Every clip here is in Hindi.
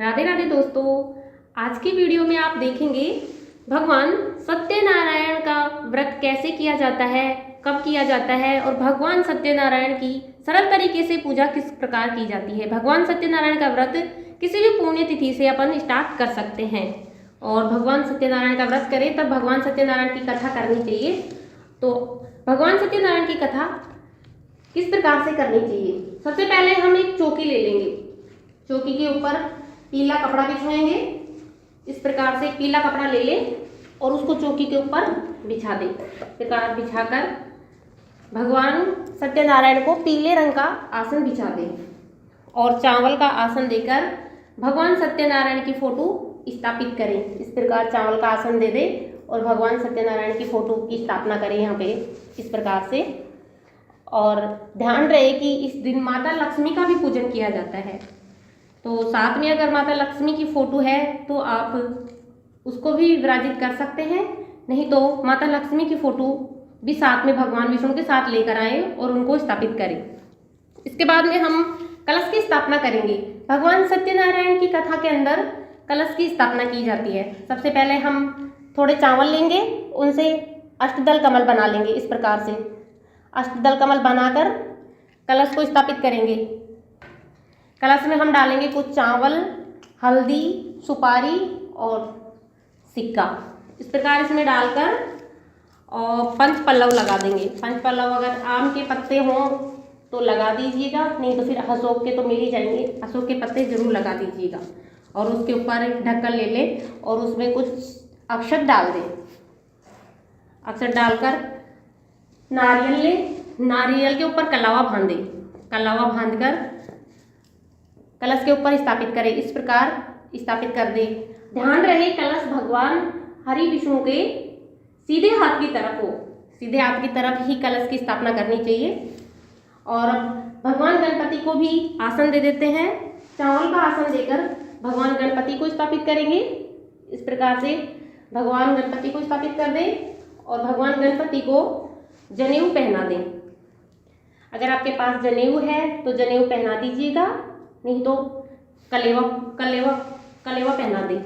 राधे राधे दोस्तों, आज की वीडियो में आप देखेंगे भगवान सत्यनारायण का व्रत कैसे किया जाता है, कब किया जाता है और भगवान सत्यनारायण की सरल तरीके से पूजा किस प्रकार की जाती है। भगवान सत्यनारायण का व्रत किसी भी पुण्य तिथि से अपन स्टार्ट कर सकते हैं और भगवान सत्यनारायण का व्रत करें तब भगवान सत्यनारायण की कथा करनी चाहिए। तो भगवान सत्यनारायण की कथा किस प्रकार से करनी चाहिए। सबसे पहले हम एक चौकी ले लेंगे, चौकी के ऊपर पीला कपड़ा बिछाएंगे। इस प्रकार से पीला कपड़ा ले लें और उसको चौकी के ऊपर बिछा दें। इस प्रकार बिछाकर भगवान सत्यनारायण को पीले रंग का आसन बिछा दें और चावल का आसन देकर भगवान सत्यनारायण की फोटो स्थापित करें। इस प्रकार चावल का आसन दे दें और भगवान सत्यनारायण की फोटो की स्थापना करें यहाँ पे इस प्रकार से। और ध्यान रहे कि इस दिन माता लक्ष्मी का भी पूजन किया जाता है, तो साथ में अगर माता लक्ष्मी की फोटो है तो आप उसको भी विराजित कर सकते हैं, नहीं तो माता लक्ष्मी की फोटो भी साथ में भगवान विष्णु के साथ लेकर आए और उनको स्थापित करें। इसके बाद में हम कलश की स्थापना करेंगे। भगवान सत्यनारायण की कथा के अंदर कलश की स्थापना की जाती है। सबसे पहले हम थोड़े चावल लेंगे, उनसे अष्टदल कमल बना लेंगे। इस प्रकार से अष्टदल कमल बनाकर कलश को स्थापित करेंगे। कलश में हम डालेंगे कुछ चावल, हल्दी, सुपारी और सिक्का। इस प्रकार इसमें डालकर और पंच पल्लव लगा देंगे। पंच पल्लव अगर आम के पत्ते हों तो लगा दीजिएगा, नहीं तो फिर अशोक के तो मिल ही जाएंगे, अशोक के पत्ते जरूर लगा दीजिएगा। और उसके ऊपर एक ढक्कन ले लें और उसमें कुछ अक्षत डाल दें। अक्षत डालकर नारियल लें, नारियल के ऊपर कलावा बांधें। कलावा बांधकर कलश के ऊपर स्थापित करें। इस प्रकार स्थापित कर दें। ध्यान रहे कलश भगवान हरि विष्णु के सीधे हाथ की तरफ हो, सीधे हाथ की तरफ ही कलश की स्थापना करनी चाहिए। और भगवान गणपति को भी आसन दे देते हैं। चावल का आसन देकर भगवान गणपति को स्थापित करेंगे। इस प्रकार से भगवान गणपति को स्थापित कर दें और भगवान गणपति को जनेऊ पहना दें। अगर आपके पास जनेऊ है तो जनेऊ पहना दीजिएगा, नहीं तो कलेवा कलेवा कलेवा पहना दें।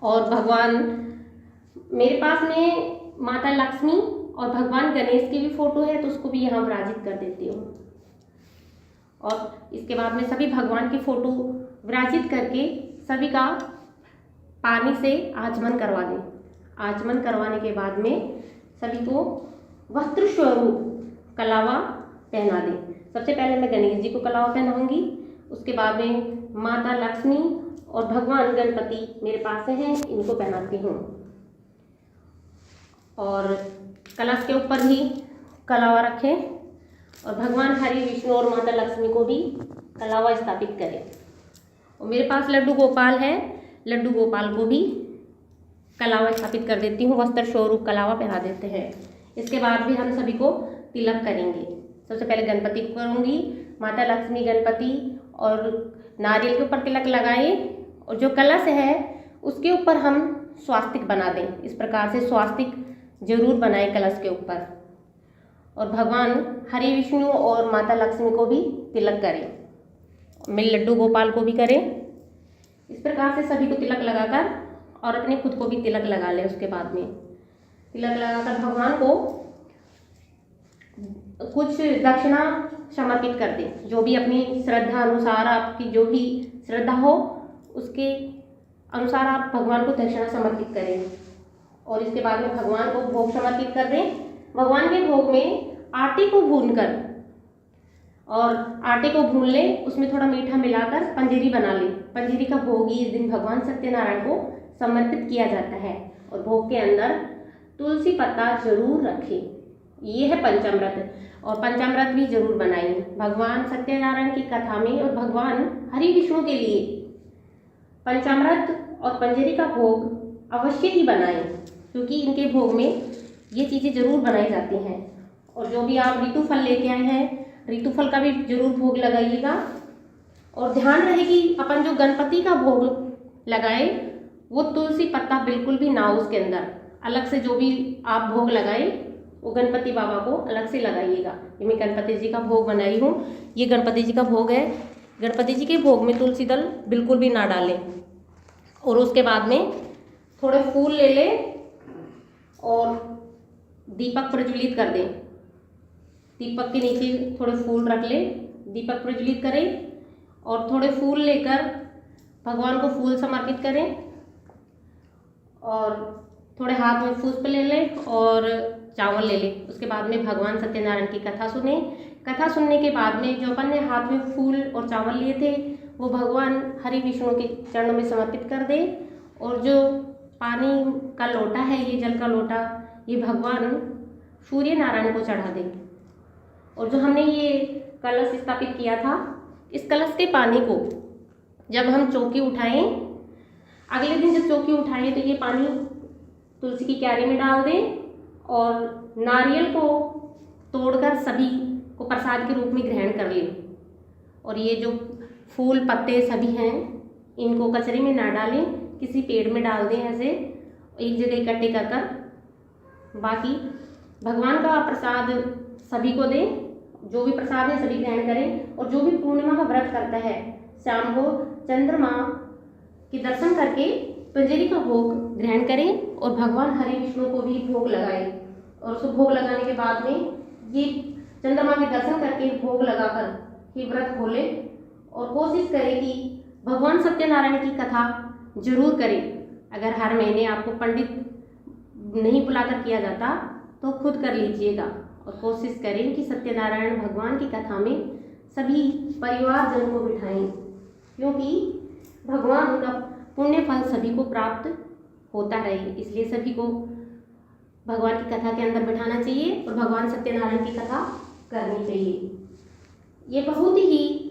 और भगवान मेरे पास में माता लक्ष्मी और भगवान गणेश की भी फोटो है तो उसको भी यहाँ विराजित कर देती हूँ। और इसके बाद में सभी भगवान की फोटो विराजित करके सभी का पानी से आचमन करवा दें। आचमन करवाने के बाद में सभी को वस्त्र स्वरूप कलावा पहना दें। सबसे पहले मैं गणेश जी को कलावा पहनाऊंगी, उसके बाद में माता लक्ष्मी और भगवान गणपति मेरे पास हैं, इनको पहनाती हूँ। और कलश के ऊपर भी कलावा रखें और भगवान हरि विष्णु और माता लक्ष्मी को भी कलावा स्थापित करें। और मेरे पास लड्डू गोपाल है, लड्डू गोपाल को भी कलावा स्थापित कर देती हूँ, वस्त्र स्वरूप कलावा पहना देते हैं। इसके बाद भी हम सभी को तिलक करेंगे। सबसे पहले गणपति को करूँगी, माता लक्ष्मी, गणपति और नारियल के ऊपर तिलक लगाएं और जो कलश है उसके ऊपर हम स्वास्तिक बना दें। इस प्रकार से स्वास्तिक जरूर बनाएं कलश के ऊपर। और भगवान हरि विष्णु और माता लक्ष्मी को भी तिलक करें, मेरे लड्डू गोपाल को भी करें। इस प्रकार से सभी को तिलक लगाकर और अपने खुद को भी तिलक लगा लें। उसके बाद में तिलक लगाकर भगवान को कुछ दक्षिणा समर्पित कर दें। जो भी अपनी श्रद्धा अनुसार, आपकी जो भी श्रद्धा हो उसके अनुसार आप भगवान को दक्षिणा समर्पित करें। और इसके बाद में भगवान को भोग समर्पित कर दें। भगवान के भोग में आटे को भूनकर और आटे को भून लें, उसमें थोड़ा मीठा मिलाकर पंजीरी बना लें। पंजीरी का भोग ही इस दिन भगवान सत्यनारायण को समर्पित किया जाता है। और भोग के अंदर तुलसी पत्ता जरूर रखें। ये है पंचामृत, और पंचामृत भी जरूर बनाएं। भगवान सत्यनारायण की कथा में और भगवान हरि विष्णु के लिए पंचामृत और पंजीरी का भोग अवश्य ही बनाएं, क्योंकि इनके भोग में ये चीज़ें जरूर बनाई जाती हैं। और जो भी आप ऋतु फल लेके आए हैं, ऋतु फल का भी जरूर भोग लगाइएगा। और ध्यान रहे कि अपन जो गणपति का भोग लगाए वो तुलसी पत्ता बिल्कुल भी ना हो उसके अंदर। अलग से जो भी आप भोग लगाए वो गणपति बाबा को अलग से लगाइएगा। ये मैं गणपति जी का भोग बनाई हूँ, ये गणपति जी का भोग है। गणपति जी के भोग में तुलसी दल बिल्कुल भी ना डालें। और उसके बाद में थोड़े फूल ले लें और दीपक प्रज्वलित कर दें। दीपक के नीचे थोड़े फूल रख लें, दीपक प्रज्वलित करें और थोड़े फूल लेकर भगवान को फूल समर्पित करें और थोड़े हाथ में पुष्प ले लें और चावल ले लें। उसके बाद में भगवान सत्यनारायण की कथा सुने। कथा सुनने के बाद में जो अपन ने हाथ में फूल और चावल लिए थे वो भगवान हरि विष्णु के चरणों में समर्पित कर दें। और जो पानी का लोटा है, ये जल का लोटा, ये भगवान सूर्य नारायण को चढ़ा दें। और जो हमने ये कलश स्थापित किया था, इस कलश के पानी को जब हम चौकी उठाएं, अगले दिन जब चौकी उठाएं तो ये पानी तुलसी की क्यारी में डाल दें और नारियल को तोड़कर सभी को प्रसाद के रूप में ग्रहण कर लें। और ये जो फूल पत्ते सभी हैं इनको कचरे में ना डालें, किसी पेड़ में डाल दें, ऐसे एक जगह इकट्ठे कर कर। बाकी भगवान का प्रसाद सभी को दें, जो भी प्रसाद है सभी ग्रहण करें। और जो भी पूर्णिमा का व्रत करता है, शाम को चंद्रमा के दर्शन करके पंजरी का भोग ग्रहण करें और भगवान हरि विष्णु को भी भोग लगाएं। और उसको भोग लगाने के बाद में ये चंद्रमा के दर्शन करके भोग लगाकर ये व्रत खोले और कोशिश करें कि भगवान सत्यनारायण की कथा जरूर करें। अगर हर महीने आपको पंडित नहीं बुलाकर किया जाता तो खुद कर लीजिएगा और कोशिश करें कि सत्यनारायण भगवान की कथा में सभी परिवारजन को बिठाएं, क्योंकि भगवान का पुण्य फल सभी को प्राप्त होता रहे। इसलिए सभी को भगवान की कथा के अंदर बिठाना चाहिए और भगवान सत्यनारायण की कथा करनी चाहिए। ये बहुत ही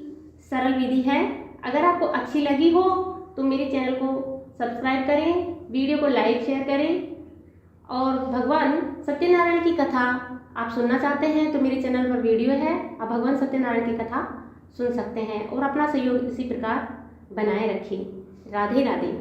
सरल विधि है। अगर आपको अच्छी लगी हो तो मेरे चैनल को सब्सक्राइब करें, वीडियो को लाइक शेयर करें। और भगवान सत्यनारायण की कथा आप सुनना चाहते हैं तो मेरे चैनल पर वीडियो है, आप भगवान सत्यनारायण की कथा सुन सकते हैं और अपना सहयोग इसी प्रकार बनाए रखें। राधे राधे।